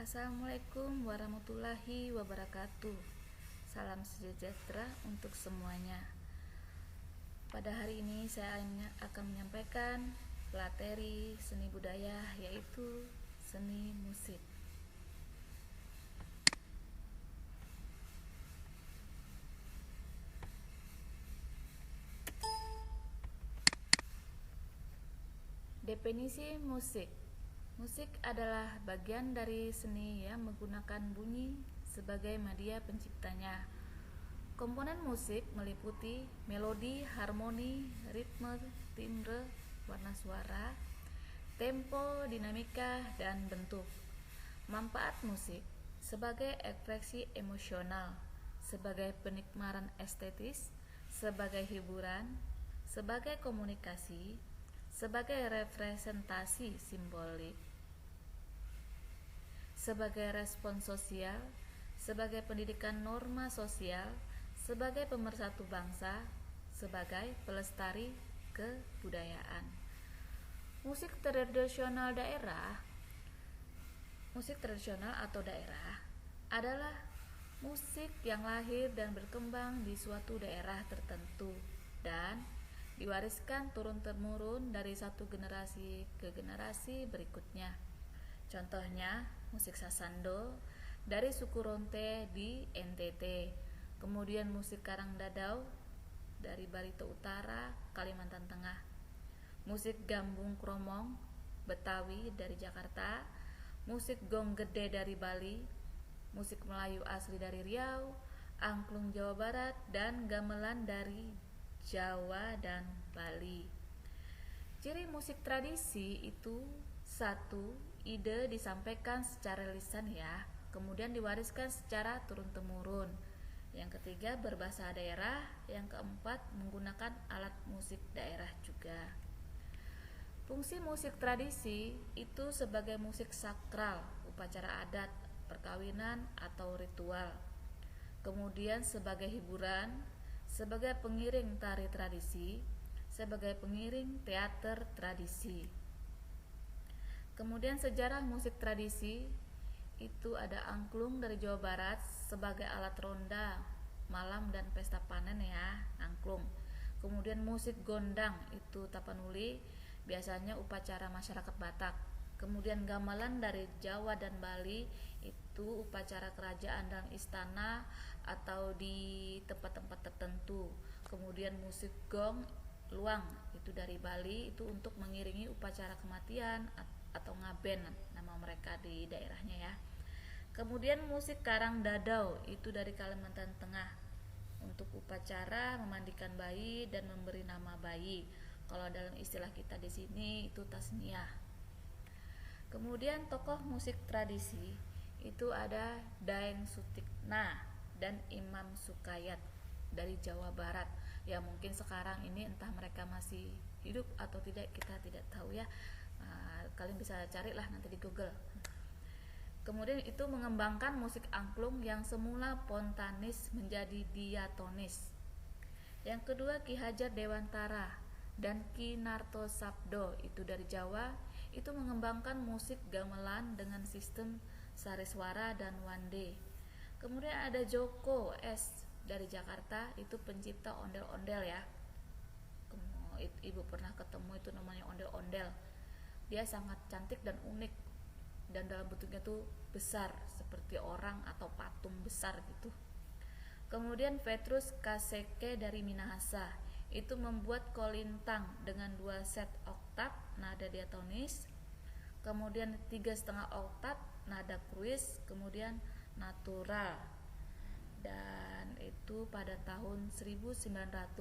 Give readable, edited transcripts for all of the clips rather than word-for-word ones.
Assalamualaikum warahmatullahi wabarakatuh. Salam sejahtera untuk semuanya. Pada hari ini saya akan menyampaikan materi seni budaya, yaitu seni musik. Definisi musik. Musik adalah bagian dari seni yang menggunakan bunyi sebagai media penciptanya. Komponen musik meliputi melodi, harmoni, ritme, timbre, warna suara, tempo, dinamika, dan bentuk. Manfaat musik sebagai ekspresi emosional, sebagai penikmatan estetis, sebagai hiburan, sebagai komunikasi, sebagai representasi simbolik, sebagai respon sosial, sebagai pendidikan norma sosial, sebagai pemersatu bangsa, sebagai pelestari kebudayaan. Musik tradisional atau daerah adalah musik yang lahir dan berkembang di suatu daerah tertentu dan diwariskan turun-temurun dari satu generasi ke generasi berikutnya. Contohnya musik Sasando dari suku Ronte di NTT, kemudian musik Karang Dadau dari Barito Utara, Kalimantan Tengah, musik Gambung Kromong Betawi dari Jakarta, musik Gong Gede dari Bali, musik Melayu asli dari Riau, angklung Jawa Barat, dan gamelan dari Jawa dan Bali. Ciri musik tradisi itu: satu, ide disampaikan secara lisan ya, kemudian diwariskan secara turun-temurun. Yang ketiga, berbahasa daerah. Yang keempat, menggunakan alat musik daerah juga. Fungsi musik tradisi itu sebagai musik sakral, upacara adat, perkawinan, atau ritual. Kemudian sebagai hiburan, sebagai pengiring tari tradisi, sebagai pengiring teater tradisi. Kemudian sejarah musik tradisi itu ada angklung dari Jawa Barat sebagai alat ronda, malam, dan pesta panen ya, angklung. Kemudian musik gondang itu tapanuli, biasanya upacara masyarakat Batak. Kemudian gamelan dari Jawa dan Bali itu upacara kerajaan dan istana atau di tempat-tempat tertentu. Kemudian musik gong luang itu dari Bali, itu untuk mengiringi upacara kematian atau ngaben nama mereka di daerahnya ya. Kemudian musik Karang Dadau itu dari Kalimantan Tengah untuk upacara memandikan bayi dan memberi nama bayi. Kalau dalam istilah kita di sini itu tasniah. Kemudian tokoh musik tradisi itu ada Daeng Sutikna dan Imam Sukayat dari Jawa Barat. Ya mungkin sekarang ini entah mereka masih hidup atau tidak, kita tidak tahu ya. Kalian bisa carilah nanti di Google. Kemudian itu mengembangkan musik angklung yang semula spontanis menjadi diatonis. Yang kedua, Ki Hajar Dewantara dan Ki Narto Sabdo itu dari Jawa, itu mengembangkan musik gamelan dengan sistem sariswara dan wande. Kemudian ada Joko S dari Jakarta, itu pencipta ondel-ondel ya. Ibu pernah ketemu itu namanya ondel-ondel. Dia sangat cantik dan unik, dan dalam bentuknya tuh besar seperti orang atau patung besar gitu. Kemudian Petrus Kaseke dari Minahasa itu membuat kolintang dengan 2 set oktav nada diatonis, kemudian 3,5 oktav nada kruis, kemudian natural, dan itu pada tahun 1960.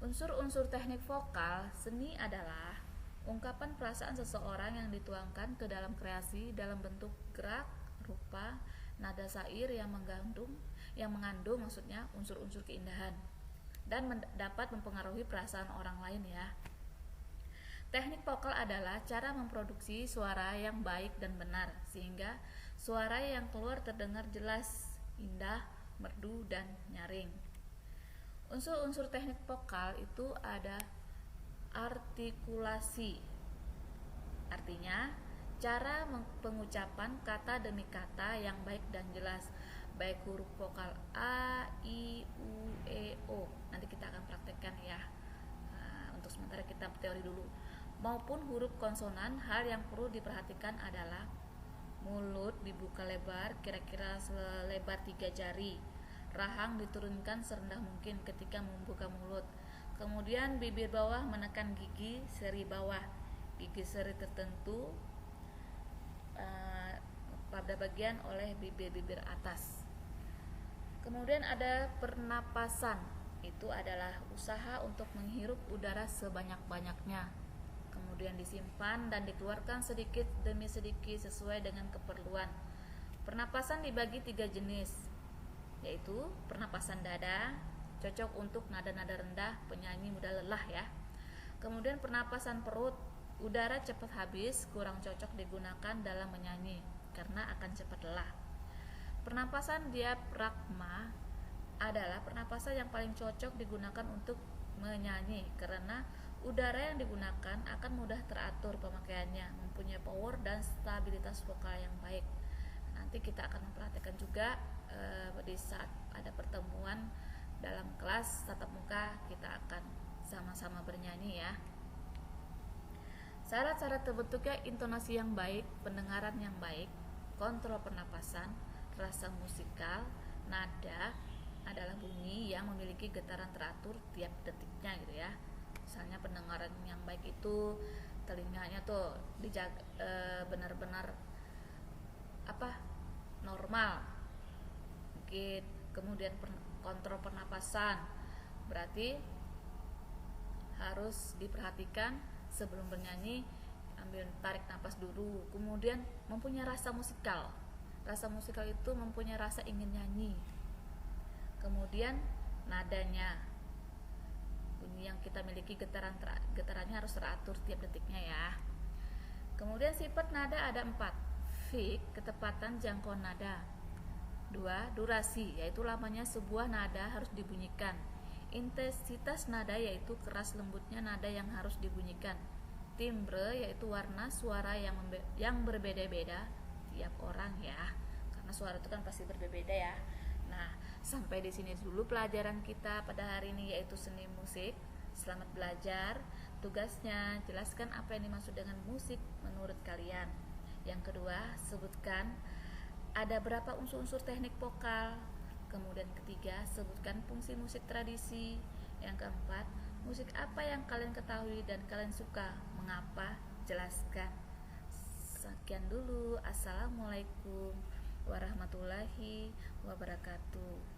Unsur-unsur teknik vokal seni adalah ungkapan perasaan seseorang yang dituangkan ke dalam kreasi dalam bentuk gerak, rupa, nada syair yang mengandung maksudnya unsur-unsur keindahan dan dapat mempengaruhi perasaan orang lain ya. Teknik vokal adalah cara memproduksi suara yang baik dan benar sehingga suara yang keluar terdengar jelas, indah, merdu, dan nyaring. Unsur-unsur teknik vokal itu ada artikulasi. Artinya Cara pengucapan kata demi kata yang baik dan jelas, baik huruf vokal A, I, U, E, O. Nanti kita akan praktekkan ya. Untuk sementara kita teori dulu. Maupun huruf konsonan, hal yang perlu diperhatikan adalah mulut dibuka lebar, kira-kira selebar 3 jari. Rahang diturunkan serendah mungkin ketika membuka mulut. Kemudian bibir bawah menekan gigi seri bawah. Gigi seri tertentu pada bagian oleh bibir-bibir atas. Kemudian ada pernapasan, itu adalah usaha untuk menghirup udara sebanyak-banyaknya, kemudian disimpan dan dikeluarkan sedikit demi sedikit sesuai dengan keperluan. Pernapasan dibagi 3 jenis, yaitu pernapasan dada, cocok untuk nada-nada rendah, penyanyi mudah lelah ya. Kemudian pernapasan perut, udara cepat habis, kurang cocok digunakan dalam menyanyi karena akan cepat lelah. Pernapasan diafragma adalah pernapasan yang paling cocok digunakan untuk menyanyi karena udara yang digunakan akan mudah teratur pemakaiannya, mempunyai power dan stabilitas vokal yang baik. Nanti kita akan memperhatikan juga di saat ada pertemuan dalam kelas tatap muka, kita akan sama-sama bernyanyi ya. Syarat-syarat terbentuknya intonasi yang baik, pendengaran yang baik, kontrol pernapasan, rasa musikal, nada adalah bunyi yang memiliki getaran teratur tiap detiknya gitu ya. Misalnya pendengaran yang baik itu telinganya tuh dijaga benar-benar normal. Mungkin kemudian kontrol pernapasan berarti harus diperhatikan sebelum bernyanyi, ambil tarik nafas dulu. Kemudian mempunyai rasa musikal. Rasa musikal itu mempunyai rasa ingin nyanyi. Kemudian nadanya, bunyi yang kita miliki getarannya harus teratur tiap detiknya ya. Kemudian sifat nada ada 4. Fix, ketepatan jangkauan nada. 2. Durasi, yaitu lamanya sebuah nada harus dibunyikan. Intensitas nada, yaitu keras lembutnya nada yang harus dibunyikan. Timbre, yaitu warna suara yang berbeda-beda tiap orang ya, karena suara itu kan pasti berbeda ya. Nah, sampai di sini dulu pelajaran kita pada hari ini, yaitu seni musik. Selamat belajar. Tugasnya jelaskan apa yang dimaksud dengan musik menurut kalian. Yang kedua, sebutkan ada berapa unsur-unsur teknik vokal. Kemudian ketiga, sebutkan fungsi musik tradisi. Yang keempat, musik apa yang kalian ketahui dan kalian suka, mengapa, jelaskan. Sekian dulu. Assalamualaikum warahmatullahi wabarakatuh.